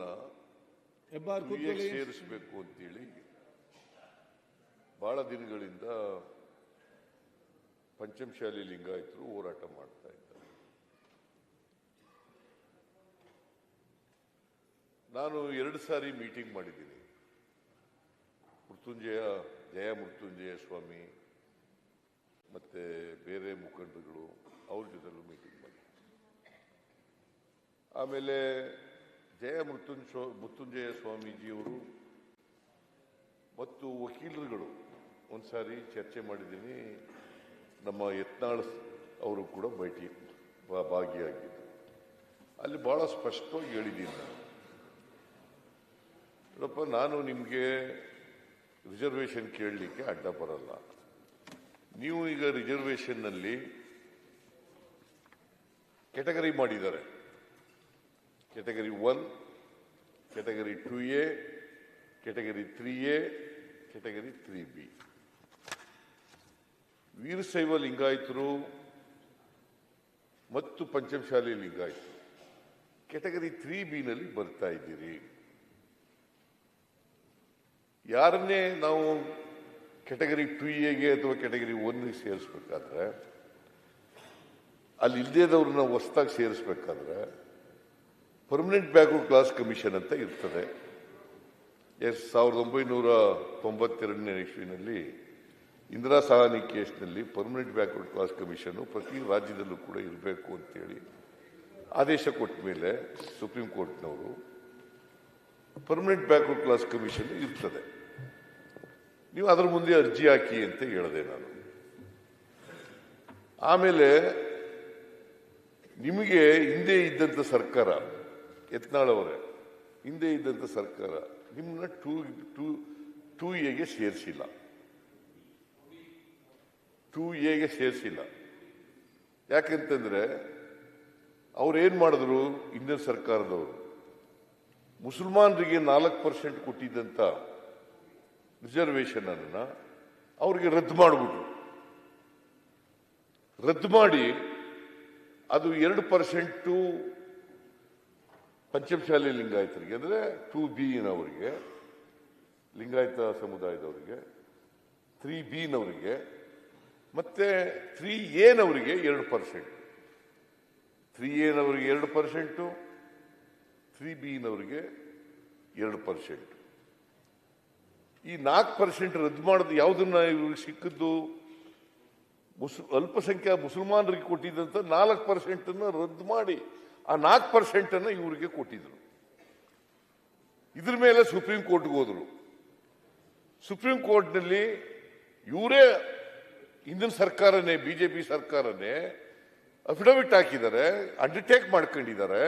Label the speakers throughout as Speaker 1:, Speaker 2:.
Speaker 1: ಅವರನ್ನ ಸೇರಿಸಬೇಕು ಅಂತೇಳಿ ಬಹಳ ದಿನಗಳಿಂದ ಪಂಚಮಶಾಲಿ ಲಿಂಗಾಯತರು ಹೋರಾಟ ಮಾಡ್ತಾ ಇದ್ದಾರೆ. ನಾನು 2 ಸಾರಿ ಮೀಟಿಂಗ್ ಮಾಡಿದ್ದೀನಿ. ಜಯ ಮೃತ್ಯುಂಜಯ ಸ್ವಾಮಿ ಮತ್ತೆ ಬೇರೆ ಮುಖಂಡರುಗಳು ಅವ್ರ ಜೊತೆಲೂ ಮೀಟಿಂಗ್ ಮಾಡಿ, ಆಮೇಲೆ ಜಯ ಮೃತ್ಯುಂಜಯ ಸ್ವಾಮೀಜಿಯವರು ಮತ್ತು ವಕೀಲರುಗಳು ಒಂದ್ಸಾರಿ ಚರ್ಚೆ ಮಾಡಿದ್ದೀನಿ. ನಮ್ಮ ಯತ್ನಾಳ್ ಅವರು ಕೂಡ ಭಾಗಿಯಾಗಿದ್ದರು. ಅಲ್ಲಿ ಬಹಳ ಸ್ಪಷ್ಟವಾಗಿ ಹೇಳಿದ್ದೀನಿ ನೋಡಪ್ಪ, ನಾನು ನಿಮಗೆ ರಿಸರ್ವೇಷನ್ ಕೇಳಲಿಕ್ಕೆ ಅಡ್ಡ ಬರಲ್ಲ. ನೀವು ಈಗ ರಿಸರ್ವೇಷನ್ನಲ್ಲಿ ಕೆಟಗರಿ ಮಾಡಿದ್ದಾರೆ. Category 1, category 2A, category 3A, category 3B. Veerashaiva ಲಿಂಗಾಯತರು ಮತ್ತು ಪಂಚಮಶಾಲಿ ಲಿಂಗಾಯತರು ಕೆಟಗರಿ 3B ಬರ್ತಾ ಇದ್ದೀರಿ. ಯಾರನ್ನೇ ನಾವು ಕೆಟಗರಿ 2Aಗೆ ಅಥವಾ ಕೆಟಗರಿ 1ಗೆ ಸೇರಿಸ್ಬೇಕಾದ್ರೆ, ಅಲ್ಲಿ ಇಲ್ಲದೇದವ್ರನ್ನ ಹೊಸದಾಗಿ ಸೇರಿಸ್ಬೇಕಾದ್ರೆ ಪರ್ಮನೆಂಟ್ ಬ್ಯಾಕ್ವರ್ಡ್ ಕ್ಲಾಸ್ ಕಮಿಷನ್ ಅಂತ ಇರ್ತದೆ. 1992ನೇ ಇಸ್ವಿನಲ್ಲಿ ಇಂದಿರಾ ಸಹಾನಿ ಕೇಸ್ನಲ್ಲಿ ಪರ್ಮನೆಂಟ್ ಬ್ಯಾಕ್ವರ್ಡ್ ಕ್ಲಾಸ್ ಕಮಿಷನ್ ಪ್ರತಿ ರಾಜ್ಯದಲ್ಲೂ ಕೂಡ ಇರಬೇಕು ಅಂತೇಳಿ ಆದೇಶ ಕೊಟ್ಟ ಮೇಲೆ ಸುಪ್ರೀಂ ಕೋರ್ಟ್ನವರು ಪರ್ಮನೆಂಟ್ ಬ್ಯಾಕ್ವರ್ಡ್ ಕ್ಲಾಸ್ ಕಮಿಷನ್ ಇರ್ತದೆ. ನೀವು ಅದರ ಮುಂದೆ ಅರ್ಜಿ ಹಾಕಿ ಅಂತ ಹೇಳಿದೆ ನಾನು. ಆಮೇಲೆ ನಿಮಗೆ ಹಿಂದೆ ಇದ್ದಂಥ ಸರ್ಕಾರ, ಯತ್ನಾಳ್ ಅವರೇ, ಹಿಂದೆ ಇದ್ದಂಥ ಸರ್ಕಾರ ನಿಮ್ಮನ್ನ 2Aಗೆ ಸೇರಿಸಿಲ್ಲ. 2Aಗೆ ಸೇರಿಸಿಲ್ಲ. ಯಾಕೆಂತಂದ್ರೆ ಅವ್ರೇನ್ ಮಾಡಿದ್ರು, ಹಿಂದಿನ ಸರ್ಕಾರದವರು ಮುಸಲ್ಮಾನರಿಗೆ 4% ಕೊಟ್ಟಿದ್ದಂತ ರಿಸರ್ವೇಶನ್ ಅನ್ನ ಅವ್ರಿಗೆ ರದ್ದು ಮಾಡಿಬಿಟ್ರು. ರದ್ದು ಮಾಡಿ ಅದು 2% ಪಂಚಮಶಾಲಿ ಲಿಂಗಾಯತರಿಗೆ, ಅಂದ್ರೆ 2Bನವರಿಗೆ, ಲಿಂಗಾಯತ ಸಮುದಾಯದವರಿಗೆ, 3Bನವರಿಗೆ ಮತ್ತೆ 3Aನವರಿಗೆ 2%, 3Aನವರಿಗೆ 2%, 3Bನವರಿಗೆ 2%. ಈ 4% ರದ್ದು ಮಾಡೋದು ಯಾವುದನ್ನ ಇವ್ರಿಗೆ ಸಿಕ್ಕಿದ್ದು? ಅಲ್ಪಸಂಖ್ಯಾತ ಮುಸಲ್ಮಾನರಿಗೆ ಕೊಟ್ಟಿದ್ದಂತ 4% ರದ್ದು ಮಾಡಿ ಆ 4% ಇವರಿಗೆ ಕೊಟ್ಟಿದ್ರು. ಇದ್ರ ಮೇಲೆ ಸುಪ್ರೀಂ ಕೋರ್ಟ್ಗೆ ಹೋದ್ರು. ಸುಪ್ರೀಂ ಕೋರ್ಟ್ನಲ್ಲಿ ಇವರೇ, ಹಿಂದಿನ ಸರ್ಕಾರನೇ, ಬಿಜೆಪಿ ಸರ್ಕಾರನೇ ಅಫಿಡವಿಟ್ ಹಾಕಿದ್ದಾರೆ, ಅಂಡರ್ಟೇಕ್ ಮಾಡ್ಕೊಂಡಿದ್ದಾರೆ,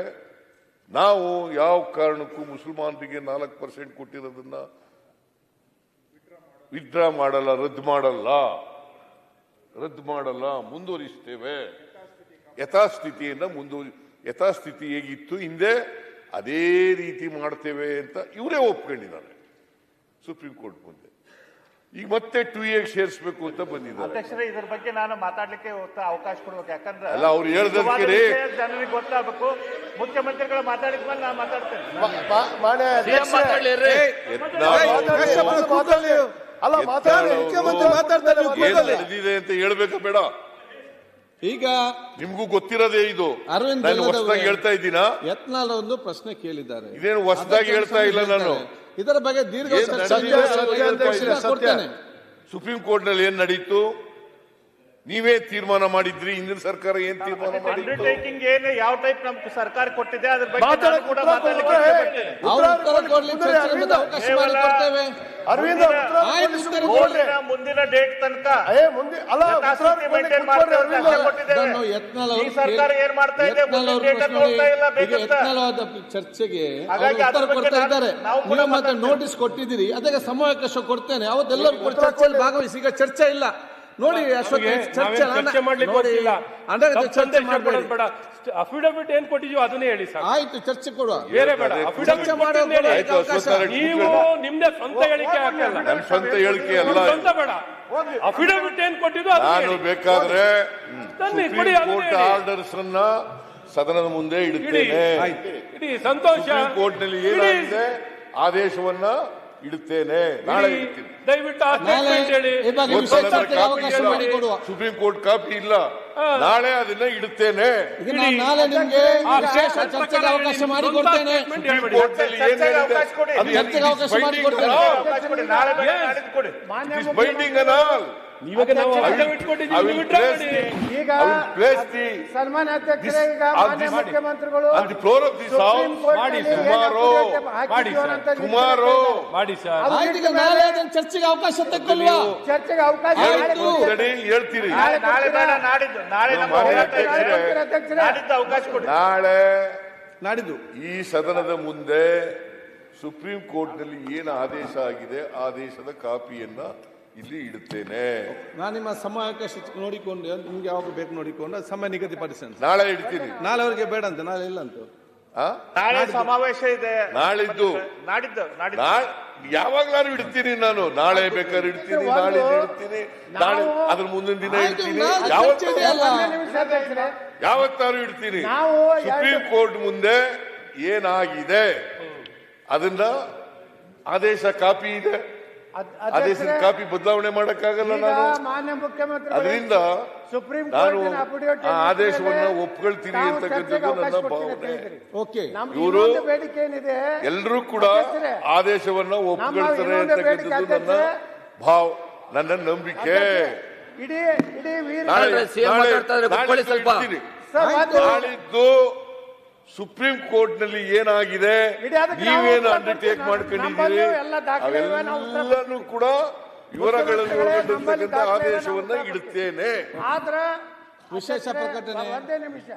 Speaker 1: ನಾವು ಯಾವ ಕಾರಣಕ್ಕೂ ಮುಸಲ್ಮಾನರಿಗೆ 4% ಕೊಟ್ಟಿರೋದನ್ನ ವಿತ್ಡ್ರಾ ಮಾಡಲ್ಲ, ರದ್ದು ಮಾಡಲ್ಲ, ಮುಂದುವರಿಸ್ತೇವೆ. ಯಥಾಸ್ಥಿತಿ ಹೇಗಿತ್ತು ಹಿಂದೆ ಅದೇ ರೀತಿ ಮಾಡ್ತೇವೆ ಅಂತ ಇವರೇ ಒಪ್ಕೊಂಡಿದ್ದಾರೆ ಸುಪ್ರೀಂ ಕೋರ್ಟ್ ಮುಂದೆ. ಈಗ ಮತ್ತೆ 2Aಗೆ ಸೇರಿಸಬೇಕು ಅಂತ ಬಂದಿದ್ದಾರೆ.
Speaker 2: ಅಧ್ಯಕ್ಷರೇ, ಇದ್ರ ಬಗ್ಗೆ ನಾನು ಮಾತಾಡ್ಲಿಕ್ಕೆ ಅವಕಾಶ ಕೊಡ್ಬೇಕು. ಯಾಕಂದ್ರೆ
Speaker 1: ಅಲ್ಲ, ಅವ್ರು ಹೇಳ್ದಕ್ಕೆ
Speaker 2: ಜನರಿಗೆ ಗೊತ್ತಾಗಬೇಕು. ಮುಖ್ಯಮಂತ್ರಿಗಳು ಮಾತಾಡಿದ್ಮೇಲೆ ನಾನು ಮಾತಾಡ್ತೇನೆ.
Speaker 1: ನಡೆದಿದೆ ಅಂತ ಹೇಳ್ಬೇಕಾ ಬೇಡ?
Speaker 3: ಈಗ
Speaker 1: ನಿಮ್ಗೂ ಗೊತ್ತಿರೋದೇ ಇದು.
Speaker 3: ಅರವಿಂದ್
Speaker 1: ಹೊಸದಾಗಿ ಹೇಳ್ತಾ ಇದ್ದೀನಾ?
Speaker 3: ಯತ್ನಾಳ್ ಒಂದು ಪ್ರಶ್ನೆ ಕೇಳಿದ್ದಾರೆ.
Speaker 1: ಇದೇನು ಹೊಸದಾಗಿ ಹೇಳ್ತಾ ಇಲ್ಲ ನಾನು.
Speaker 3: ಇದರ ಬಗ್ಗೆ ದೀರ್ಘ
Speaker 1: ಸುಪ್ರೀಂ ಕೋರ್ಟ್ ನಲ್ಲಿ ಏನ್ ನಡೀತು ನೀವೇ ತೀರ್ಮಾನ ಮಾಡಿದ್ರಿ. ಹಿಂದಿನ ಸರ್ಕಾರ ಏನ್ ತೀರ್ಮಾನ ಮಾಡಿದ್ರು?
Speaker 2: ಅಂಡರ್ಟೇಕಿಂಗ್ ಏನು ಯಾವ ಟೈಪ್ ನಮ್ಗೆ ಸರ್ಕಾರ ಕೊಟ್ಟಿದೆ ಅದ್ರ ಬಗ್ಗೆ ಕೂಡ ಮಾತಾಡಲಿಕ್ಕೆ ಮುಂದಿನ ಡೇಟ್ ತನಕ ಸರ್ಕಾರ ಏನ್ ಮಾಡ್ತಾ ಇದೆ,
Speaker 3: ಚರ್ಚೆಗೆ ಕೊಡ್ತಾ ಇದ್ದಾರೆ. ನೀವು ಮತ್ತೆ ನೋಟಿಸ್ ಕೊಟ್ಟಿದ್ದೀರಿ, ಅದಕ್ಕೆ ಸಮಯಾವಕಾಶ ಕೊಡ್ತೇನೆ. ಅವತ್ತೆಲ್ಲರೂ ಕೂಡ ಚರ್ಚೆಯಲ್ಲಿ ಭಾಗವಹಿಸಿ. ಈಗ ಚರ್ಚೆ ಇಲ್ಲ ನೋಡಿ ಅಶೋಕ್, ಚರ್ಚೆ ಮಾಡ್ಲಿಕ್ಕೆ
Speaker 4: ಅಫಿಡವಿಟ್ ಏನ್ ಕೊಟ್ಟಿದ್ಯೋ ಅದನ್ನೇ ಹೇಳಿ ಸರ್.
Speaker 3: ಆಯ್ತು, ಚರ್ಚೆ ಕೊಡುವ,
Speaker 4: ಬೇರೆ ಬೇಡ. ಅಫಿಡವಿಟ್ ನೀವು ನಿಮ್ದೇ ಸ್ವಂತ ಹೇಳಿಕೆ ಹಾಕಲ್ಲ,
Speaker 1: ನನ್ನ ಸ್ವಂತ ಹೇಳಿಕೆ ಅಲ್ಲ,
Speaker 4: ಸ್ವಂತ ಬೇಡ. ಅಫಿಡವಿಟ್ ಏನ್ ಕೊಟ್ಟಿದ್ದು
Speaker 1: ನಾನು ಬೇಕಾದ್ರೆ ಕೋರ್ಟ್ ಆರ್ಡರ್ಸ್ ಅನ್ನ ಸದನದ ಮುಂದೆ ಇಡುತ್ತೇನೆ.
Speaker 4: ಇಡೀ ಸಂತೋಷ.
Speaker 1: ಸುಪ್ರೀಂ ಕೋರ್ಟ್ ನಲ್ಲಿ ಏನಾಗಿದೆ ಆದೇಶವನ್ನ ಇಡುತ್ತೇನೆ, ನಾಳೆ ಇಡ್ತೀನಿ.
Speaker 4: ದಯವಿಟ್ಟು ಆ
Speaker 3: ನಾಳೆ
Speaker 4: statement ಹೇಳಿ.
Speaker 3: ಈ ಬಗ್ಗೆ ವಿಷಯ ಚರ್ಚೆಗೆ ಅವಕಾಶ ಮಾಡಿಕೊಡುವ.
Speaker 1: ಸುಪ್ರೀಂ ಕೋರ್ಟ್ ಕಾಪಿ ಇಲ್ಲ, ನಾಳೆ ಅದನ್ನ ಇಡುತ್ತೇನೆ.
Speaker 3: ಇದು ನಾನು ನಾಳೆ ನಿಮ್ಗೆ ವಿಶೇಷ ಚರ್ಚೆಗೆ ಅವಕಾಶ ಮಾಡಿಕೊಡ್ತೇನೆ.
Speaker 1: ಸುಪ್ರೀಂ ಕೋರ್ಟ್ ನಲ್ಲಿ ಏನ್ ಹೇಳಿದೆ ಅದು
Speaker 3: ಚರ್ಚೆಗೆ ಅವಕಾಶ ಮಾಡಿಕೊಡ್ತೇನೆ.
Speaker 1: ಬೈಂಡಿಂಗ್ ಅನಾಲ್.
Speaker 4: ಇವಾಗ ನಾವು ಅಡ್ಡ ಇಟ್ಕೊಂಡಿದ್ದೀವಿ, ನೀವು withdraw ಮಾಡಿ.
Speaker 5: ಸನ್ಮಾನ್ಯ ಅಧ್ಯಕ್ಷರೇ, ಈಗ ಮಾನ್ಯ ಮುಖ್ಯಮಂತ್ರಿಗಳು
Speaker 1: on the floor of this house
Speaker 4: ಮಾಡಿ ಸರ್.
Speaker 1: tomorrow
Speaker 4: ಮಾಡಿ ಸರ್.
Speaker 3: ಆಯ್ತು, ಈಗ ನಾಳೆ ಅದನ್ನ ಚರ್ಚೆಗೆ ಅವಕಾಶ ತಗೊಳ್ವಾ?
Speaker 5: ಚರ್ಚೆಗೆ ಅವಕಾಶ
Speaker 3: ಆಯ್ತು.
Speaker 1: ರೆಡಿ ಹೇಳ್ತೀರಿ.
Speaker 2: ನಾಳೆ ಬೇಡ, ನಾಡಿದ್ದು. ನಾಳೆ ನಮ್ಮ
Speaker 1: ಮಾನ್ಯ
Speaker 2: ಹೋರಾಟ ಇದೆ.
Speaker 1: ಅಧ್ಯಕ್ಷರೇ,
Speaker 2: ನಾಡಿದ್ದು ಅವಕಾಶ ಕೊಡಿ.
Speaker 3: ನಾಡಿದ್ದು
Speaker 1: ಈ ಸದನದ ಮುಂದೆ ಸುಪ್ರೀಂ ಕೋರ್ಟ್ ನಲ್ಲಿ ಏನು ಆದೇಶ ಆಗಿದೆ ಆದೇಶದ ಕಾಪಿಯನ್ನ ಇಲ್ಲಿ ಇಡುತ್ತೇನೆ.
Speaker 3: ನಾನು ನಿಮ್ಮ ಸಮಯಾವಕಾಶ ನೋಡಿಕೊಂಡು ನಿಮ್ಗೆ ಯಾವಾಗ ಬೇಕು ನೋಡಿಕೊಂಡು ಸಮಯ ನಿಗದಿಪಡಿಸಿ.
Speaker 1: ನಾಳೆ ಇಡ್ತೀನಿ.
Speaker 3: ನಾಳೆ ಅವರಿಗೆ ಬೇಡ ಅಂತ, ನಾಳೆ ಇಲ್ಲ ಅಂತ.
Speaker 2: ನಾಳೆ ಸಮಾವೇಶ ಇದೆ.
Speaker 1: ನಾಳಿದ್ದು ಯಾವಾಗ್ಲಾರು ಇಡ್ತೀನಿ ನಾನು. ನಾಳೆ ಬೇಕಾದ್ರೆ ಇಡ್ತೀನಿ, ನಾಳೆ ಇಡ್ತೀನಿ, ನಾಳೆ ಅದ್ರ ಮುಂದಿನ ದಿನ ಇಡ್ತೀನಿ, ಯಾವತ್ತಾರು ಇಡ್ತೀನಿ. ಸುಪ್ರೀಂ ಕೋರ್ಟ್ ಮುಂದೆ ಏನಾಗಿದೆ ಅದನ್ನ ಆದೇಶ ಕಾಪಿ ಇದೆ, ಆದೇಶದ ಕಾಪಿ ಬದಲಾವಣೆ ಮಾಡಕ್ಕಾಗಲ್ಲ ನಾನು.
Speaker 5: ಮಾನ್ಯ ಮುಖ್ಯಮಂತ್ರಿ
Speaker 1: ಅದರಿಂದ
Speaker 5: ಸುಪ್ರೀಂ
Speaker 1: ನಾನು
Speaker 5: ಕೋರ್ಟ್
Speaker 1: ಆ ಆದೇಶವನ್ನ ಒಪ್ಕೊಳ್ತೀನಿ ಅಂತಕ್ಕಂಥದ್ದು ನನ್ನ ಭಾವನೆ.
Speaker 3: ಓಕೆ,
Speaker 1: ಇವರು
Speaker 5: ಬೇಡಿಕೆ ಏನಿದೆ
Speaker 1: ಎಲ್ಲರೂ ಕೂಡ ಆದೇಶವನ್ನ ಒಪ್ಕೊಳ್ತಾರೆ ಅಂತಕ್ಕಂಥದ್ದು ನನ್ನ ನಂಬಿಕೆ.
Speaker 5: ಇಡೀ ವೀರ
Speaker 1: ನಾಳಿದ್ದು ಸುಪ್ರೀಂ ಕೋರ್ಟ್ ನಲ್ಲಿ ಏನಾಗಿದೆ, ನೀವೇನು ಅಂಡರ್ಟೇಕ್ ಮಾಡ್ಕೊಂಡಿದ್ದೀರಿ, ಅವೆಲ್ಲನೂ ಕೂಡ ವಿವರಗಳನ್ನು ಒಳಗೊಂಡಿರ್ತಕ್ಕಂಥ ಆದೇಶವನ್ನ ಇಡುತ್ತೇನೆ.
Speaker 5: ಆದ್ರ
Speaker 3: ವಿಶೇಷ ಪ್ರಕಟಣೆ
Speaker 5: ಒಂದೇ ನಿಮಿಷ